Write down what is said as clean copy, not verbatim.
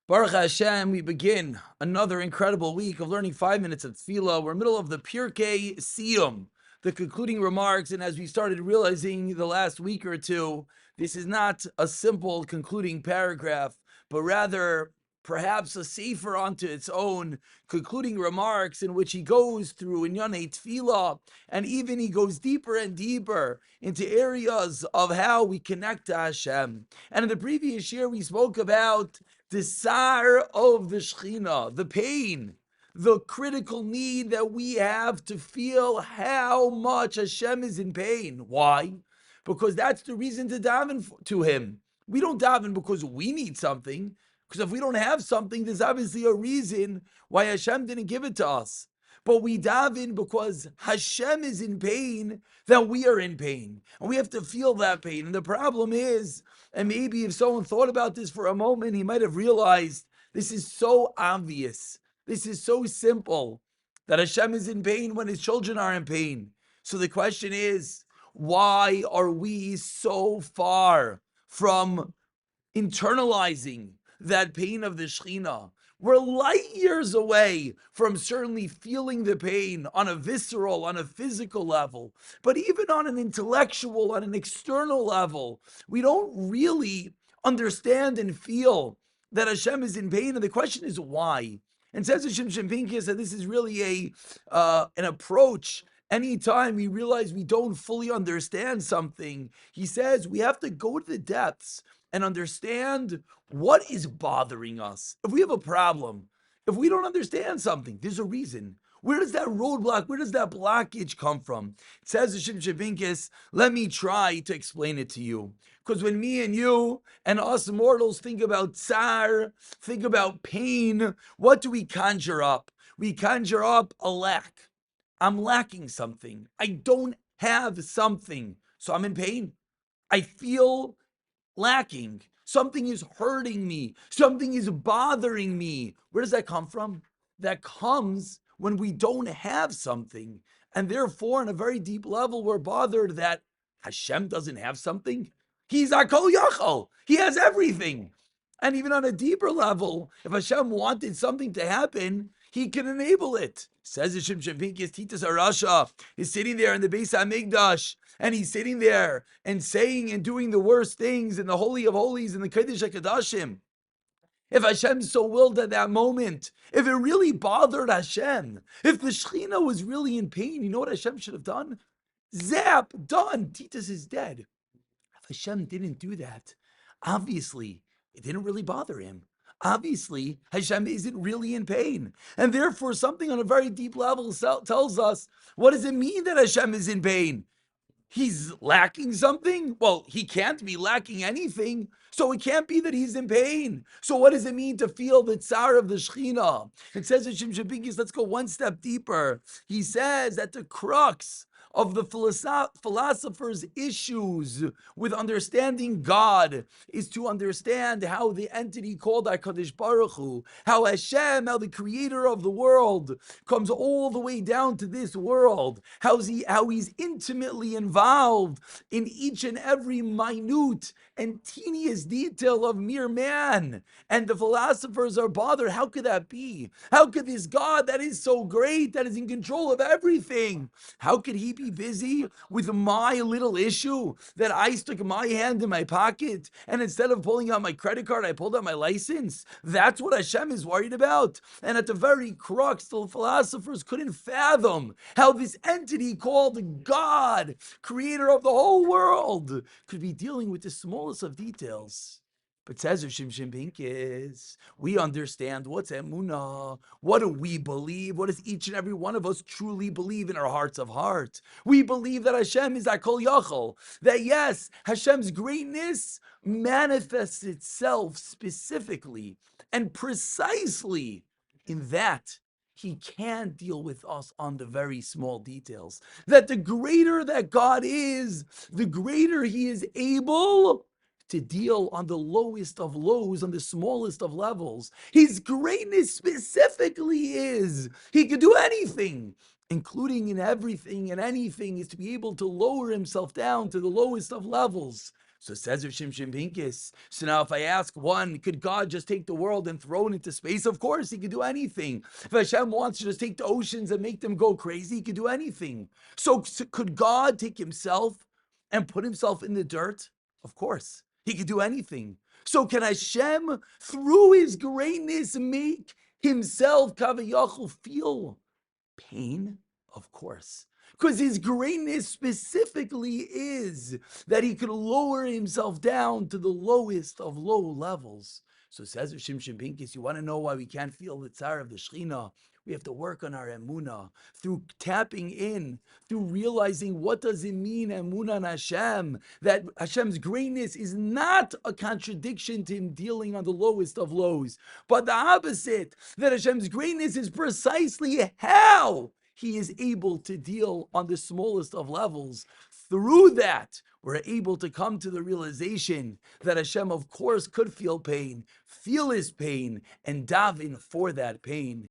Baruch Hashem, we begin another incredible week of learning 5 minutes of tefillah. We're in the middle of the Pirkei Siyum, the concluding remarks, and as we started realizing the last week or two, this is not a simple concluding paragraph, but rather perhaps a sefer onto its own, concluding remarks in which he goes through Inyanei Tefillah, and even he goes deeper and deeper into areas of how we connect to Hashem. And in the previous year, we spoke about the sar of the Shechina, the pain, the critical need that we have to feel how much Hashem is in pain. Why? Because that's the reason to daven to Him. We don't daven because we need something, because if we don't have something, there's obviously a reason why Hashem didn't give it to us. But we daven because Hashem is in pain, that we are in pain. And we have to feel that pain. And the problem is, and maybe if someone thought about this for a moment, he might have realized this is so obvious. This is so simple that Hashem is in pain when His children are in pain. So the question is, why are we so far from internalizing that pain of the Shekhinah? We're light years away from certainly feeling the pain on a visceral, on a physical level, but even on an intellectual, on an external level, we don't really understand and feel that Hashem is in pain. And the question is why? And says Hashem Shempinkis that this is really an approach. Anytime we realize we don't fully understand something, he says we have to go to the depths and understand what is bothering us. If we have a problem, if we don't understand something, there's a reason. Where does that roadblock, where does that blockage come from? It says Hashem Shavinkis, let me try to explain it to you. Because when me and you and us mortals think about tsar, think about pain, what do we conjure up? We conjure up a lack. I'm lacking something. I don't have something. So I'm in pain. I feel lacking. Something is hurting me. Something is bothering me. Where does that come from? That comes when we don't have something. And therefore, on a very deep level, we're bothered that Hashem doesn't have something. He's Akol Yachol. He has everything. And even on a deeper level, if Hashem wanted something to happen, He can enable it. Says Hashem Shavinkis, Titus Arasha is sitting there in the Beis HaMikdash, and he's sitting there and saying and doing the worst things in the Holy of Holies in the Kodesh HaKadoshim. If Hashem so willed at that moment, if it really bothered Hashem, if the Shekhinah was really in pain, you know what Hashem should have done? Zap, done. Titus is dead. If Hashem didn't do that, obviously, it didn't really bother Him. Obviously, Hashem isn't really in pain. And therefore, something on a very deep level tells us, what does it mean that Hashem is in pain? He's lacking something? Well, He can't be lacking anything, so it can't be that He's in pain. So what does it mean to feel the tsar of the Shekhinah? It says Hashem Shabikis, let's go one step deeper. He says that the crux of the philosopher's issues with understanding God is to understand how the entity called HaKadosh Baruch Hu, how Hashem, how the creator of the world, comes all the way down to this world, how he's intimately involved in each and every minute and teeniest detail of mere man. And the philosophers are bothered. How could that be? How could this God that is so great, that is in control of everything, how could He be busy with my little issue that I stuck my hand in my pocket and instead of pulling out my credit card, I pulled out my license? That's what Hashem is worried about. And at the very crux, the philosophers couldn't fathom how this entity called God, creator of the whole world, could be dealing with the smallest of details. But says Hashem Pinkis, we understand what's emunah. What do we believe? What does each and every one of us truly believe in our hearts of heart? We believe that Hashem is Akol Yachol. That yes, Hashem's greatness manifests itself specifically and precisely in that He can deal with us on the very small details. That the greater that God is, the greater He is able to deal on the lowest of lows, on the smallest of levels. His greatness specifically is He could do anything, including in everything and anything, is to be able to lower Himself down to the lowest of levels. So says Rav Shimshon Pincus. So now if I ask one, could God just take the world and throw it into space? Of course, he could do anything. If Hashem wants to just take the oceans and make them go crazy, he could do anything. So could God take himself and put himself in the dirt? Of course, he could do anything. So can Hashem, through his greatness, make himself, Kavayachal, feel pain? Of course. Because his greatness specifically is that he could lower himself down to the lowest of low levels. So says Shimshon Pincus, you want to know why we can't feel the tsar of the Shekhinah? We have to work on our emunah through tapping in, through realizing what does it mean, emunah on Hashem, that Hashem's greatness is not a contradiction to him dealing on the lowest of lows, but the opposite, that Hashem's greatness is precisely how he is able to deal on the smallest of levels. Through that, we're able to come to the realization that Hashem, of course, could feel his pain, and daven for that pain.